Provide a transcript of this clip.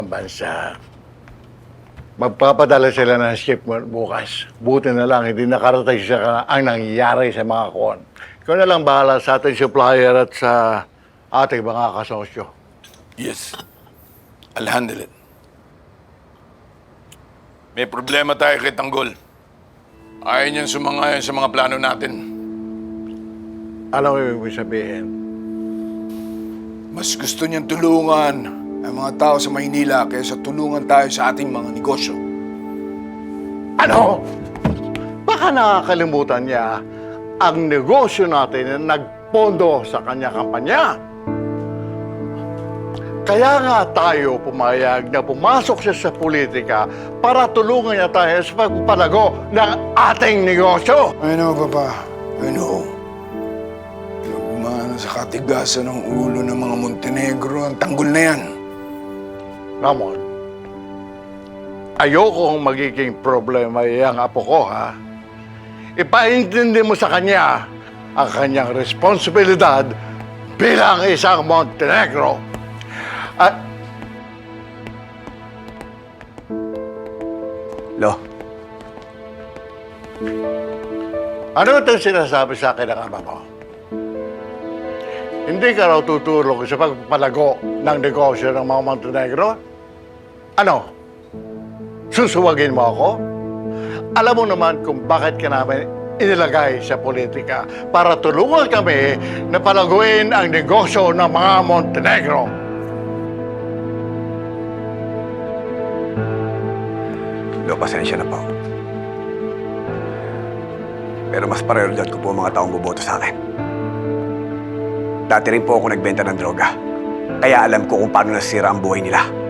bansa. Magpapadala sila ng shipment bukas. Buti na lang, hindi nakarating siya ang nangyayari sa mga kuwan. Ikaw na lang bahala sa ating supplier at sa ating mga kasosyo. Yes. I'll handle it. May problema tayo kay Tanggol. Ayaw niyan sumangayon sa mga plano natin. Alam mo ibig sabihin? Mas gusto niyang tulungan ang mga tao sa Maynila kaysa tulungan tayo sa ating mga negosyo. Ano? Baka nakakalimutan niya ang negosyo natin na nagpondo sa kanya kampanya. Kaya nga tayo pumayag na pumasok siya sa politika para tulungan niya tayo sa pagpapalago ng ating negosyo. I know, Papa. I know. Nagmana sa katigasan ng ulo ng mga Montenegro ang Tanggol na yan. Ramon, ayokong magiging problema yung apo ko, ha? Ipaintindi mo sa kanya ang kanyang responsibilidad bilang isang Montenegro. At... Lo, ano ito sinasabi sa akin ng ama mo? Hindi ka raw tutulong sa pagpapalago ng negosyo ng mga Montenegro? Ano? Susuwagin mo ako? Alam mo naman kung bakit ka namin inilagay sa politika para tulungan kami na palaguin ang negosyo ng mga Montenegro. Lo, pasensya na po. Pero mas prioridad ko po ang mga taong boboto sa akin. Dati rin po ako nagbenta ng droga. Kaya alam ko kung paano nasira ang buhay nila.